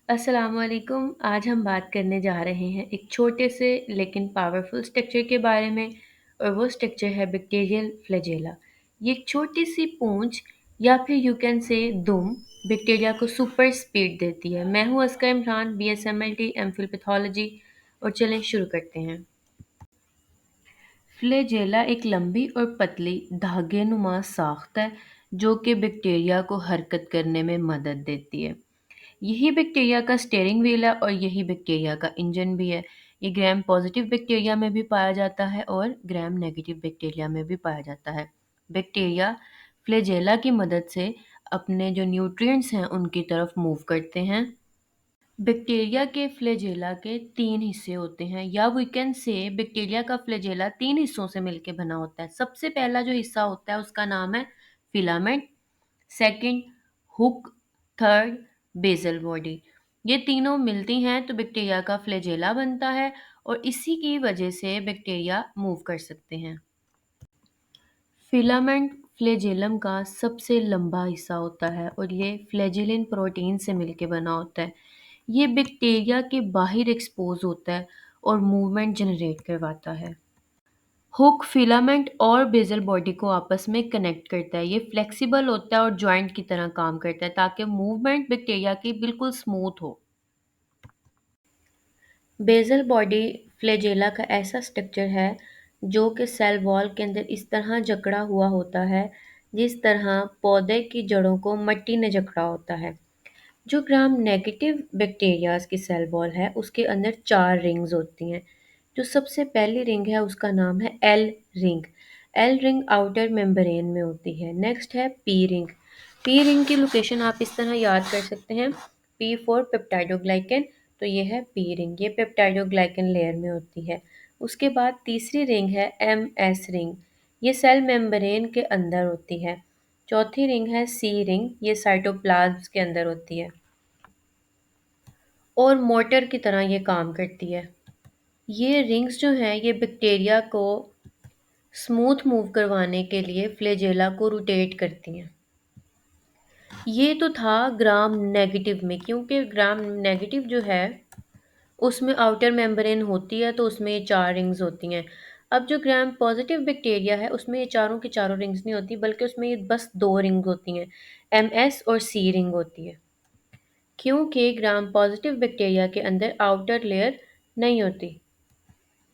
अस्सलामुअलैकुम। आज हम बात करने जा रहे हैं एक छोटे से लेकिन पावरफुल स्ट्रक्चर के बारे में और वो स्ट्रक्चर है बैक्टीरियल फ्लैजेला। ये एक छोटी सी पूंछ या फिर यू कैन से दुम बैक्टीरिया को सुपर स्पीड देती है। मैं हूँ Oscar Imran, BSMLT MPhil pathology. और चलें शुरू करते हैं। फ्लैजेला एक लंबी और पतली धागेनुमा साख्त है जो कि बैक्टीरिया को हरकत करने में मदद देती है। यही बैक्टीरिया का स्टीयरिंग व्हील है और यही बैक्टीरिया का इंजन भी है। ये ग्राम पॉजिटिव बैक्टीरिया में भी पाया जाता है और ग्राम नेगेटिव बैक्टीरिया में भी पाया जाता है। बैक्टीरिया फ्लैजेला की मदद से अपने जो न्यूट्रिएंट्स हैं उनकी तरफ मूव करते हैं। बैक्टीरिया के फ्लैजेला के तीन हिस्से होते हैं, या वी कैन से बैक्टीरिया का फ्लैजेला तीन हिस्सों से मिलकर बना होता है। सबसे पहला जो हिस्सा होता है उसका नाम है filament, second hook, third basal body. ये तीनों मिलती हैं तो बैक्टीरिया का फ्लैजेला बनता है और इसी की वजह से बैक्टीरिया मूव कर सकते हैं। फिलामेंट फ्लैजेलम का सबसे लंबा हिस्सा होता है और ये फ्लैजेलिन प्रोटीन से मिलकर बना होता है। ये बैक्टीरिया के बाहर एक्सपोज होता है और मूवमेंट जनरेट करवाता है। हुक फिलामेंट और बेसल बॉडी को आपस में कनेक्ट करता है। ये फ्लेक्सिबल होता है और जॉइंट की तरह काम करता है ताकि मूवमेंट बैक्टीरिया की बिल्कुल स्मूथ हो। बेसल बॉडी फ्लैजेला का ऐसा स्ट्रक्चर है जो कि सेल वॉल के अंदर इस तरह जकड़ा हुआ होता है जिस तरह पौधे की जड़ों को मिट्टी ने जकड़ा होता है। जो ग्राम नेगेटिव बैक्टीरियाज की सेल वॉल है उसके अंदर चार रिंग्स होती हैं। जो सबसे पहली रिंग है उसका नाम है L ring. L ring outer membrane में होती है। नेक्स्ट है पी रिंग। पी रिंग की लोकेशन आप इस तरह याद कर सकते हैं, पी फॉर पेप्टाइडोग्लाइकन। तो ये है पी रिंग, ये पेप्टाइडोग्लाइकन लेयर में होती है। उसके बाद तीसरी रिंग है एम एस रिंग, ये सेल मेम्ब्रेन के अंदर होती है। चौथी रिंग है सी रिंग, ये साइटोप्लाज्म के अंदर होती है और मोटर की तरह ये काम करती है। ये रिंग्स जो हैं ये बैक्टीरिया को स्मूथ मूव करवाने के लिए फ्लैजेला को रोटेट करती हैं। ये तो था ग्राम नेगेटिव में, क्योंकि ग्राम नेगेटिव जो है उसमें आउटर मेम्ब्रेन होती है तो उसमें ये चार रिंग्स होती हैं। अब जो ग्राम पॉजिटिव बैक्टीरिया है उसमें ये चारों की चारों रिंग्स नहीं होती, बल्कि उसमें ये बस दो रिंग होती हैं, MS और C रिंग होती है। क्योंकि ग्राम पॉजिटिव बैक्टीरिया के अंदर आउटर लेयर नहीं होती।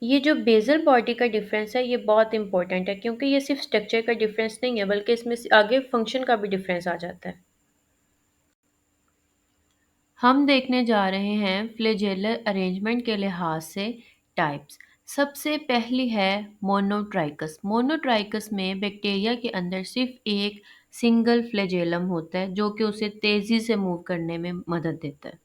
ये जो बेसल बॉडी का डिफरेंस है ये बहुत इंपॉर्टेंट है, क्योंकि ये सिर्फ स्ट्रक्चर का डिफरेंस नहीं है बल्कि इसमें से आगे फंक्शन का भी डिफरेंस आ जाता है। हम देखने जा रहे हैं फ्लैजेलर अरेंजमेंट के लिहाज से टाइप्स। सबसे पहली है मोनोट्राइकस। मोनोट्राइकस में बैक्टीरिया के अंदर सिर्फ एक सिंगल फ्लैजेलम होता है जो कि उसे तेजी से मूव करने में मदद देता है।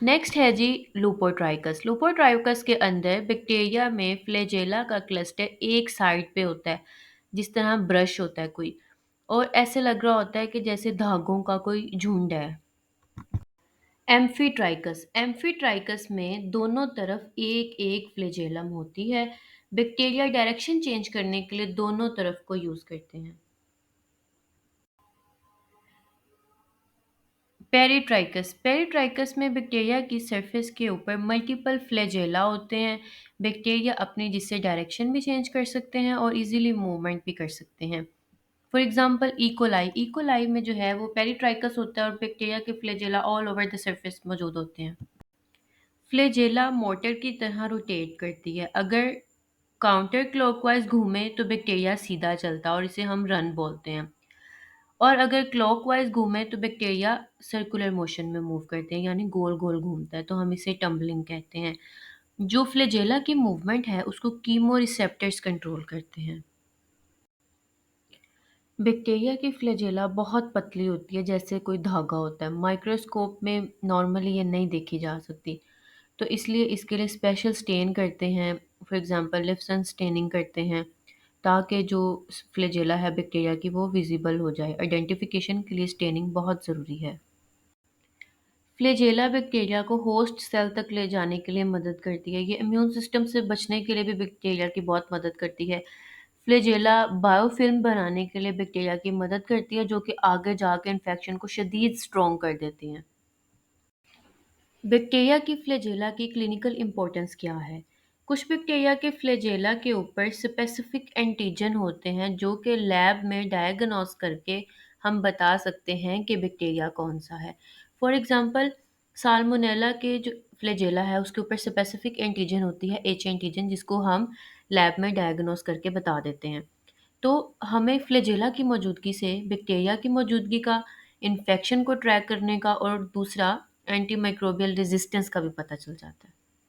नेक्स्ट है जी लूपोट्राइकस। लूपोट्राइकस के अंदर बैक्टीरिया में फ्लैजेला का क्लस्टर एक साइड पे होता है, जिस तरह ब्रश होता है कोई, और ऐसे लग रहा होता है कि जैसे धागों का कोई झुंड है। एम्फीट्राइकस। एम्फीट्राइकस में दोनों तरफ एक एक फ्लैजेलम होती है। बैक्टीरिया डायरेक्शन चेंज करने के लिए दोनों तरफ को यूज करते हैं। पेरिट्राइकस। पेरिट्राइकस में बैक्टीरिया की सरफेस के ऊपर मल्टीपल फ्लैजेला होते हैं। बैक्टीरिया अपनी जिससे डायरेक्शन भी चेंज कर सकते हैं और इजीली मूवमेंट भी कर सकते हैं। For example E coli. इकोलाई में जो है वो पेरिट्राइकस होता है और बैक्टीरिया के flagella all over the surface मौजूद होते हैं। फ्लैजेला मोटर की तरह रोटेट करती है। अगर काउंटर क्लॉकवाइज घूमे तो बैक्टीरिया सीधा चलता है और इसे हम रन बोलते हैं, और अगर क्लॉकवाइज घूमे तो बैक्टीरिया सर्कुलर मोशन में मूव करते हैं, यानी गोल गोल घूमता है, तो हम इसे टम्बलिंग कहते हैं। जो फ्लैजेला की मूवमेंट है उसको कीमो रिसेप्टर्स कंट्रोल करते हैं। बैक्टीरिया की फ्लैजेला बहुत पतली होती है, जैसे कोई धागा होता है। माइक्रोस्कोप में नॉर्मली ये नहीं देखी जा सकती, तो इसलिए इसके लिए स्पेशल स्टेन करते हैं। फॉर एग्जांपल लिप्सन स्टेनिंग करते हैं ताकि जो फ्लैजेला है बैक्टीरिया की वो विजिबल हो जाए। आइडेंटिफिकेशन के लिए स्टेनिंग बहुत ज़रूरी है। फ्लैजेला बैक्टीरिया को होस्ट सेल तक ले जाने के लिए मदद करती है। ये इम्यून सिस्टम से बचने के लिए भी बैक्टीरिया की बहुत मदद करती है। फ्लैजेला बायोफिल्म बनाने के लिए बैक्टीरिया की मदद करती है जो कि आगे जाकर इन्फेक्शन को शदीद स्ट्रॉन्ग कर देती हैं। बैक्टीरिया की फ्लैजेला की क्लिनिकल इंपॉर्टेंस क्या है? कुछ बैक्टीरिया के फ्लैजेला के ऊपर स्पेसिफिक एंटीजन होते हैं जो कि लैब में डायग्नोस करके हम बता सकते हैं कि बैक्टीरिया कौन सा है। फॉर एग्जांपल, साल्मोनेला के जो फ्लैजेला है उसके ऊपर स्पेसिफिक एंटीजन होती है, एच एंटीजन, जिसको हम लैब में डायग्नोस करके बता देते हैं। तो हमें फ्लैजेला की मौजूदगी से बैक्टीरिया की मौजूदगी का, इन्फेक्शन को ट्रैक करने का और दूसरा एंटीमाइक्रोबियल रेजिस्टेंस का भी पता चल जाता है।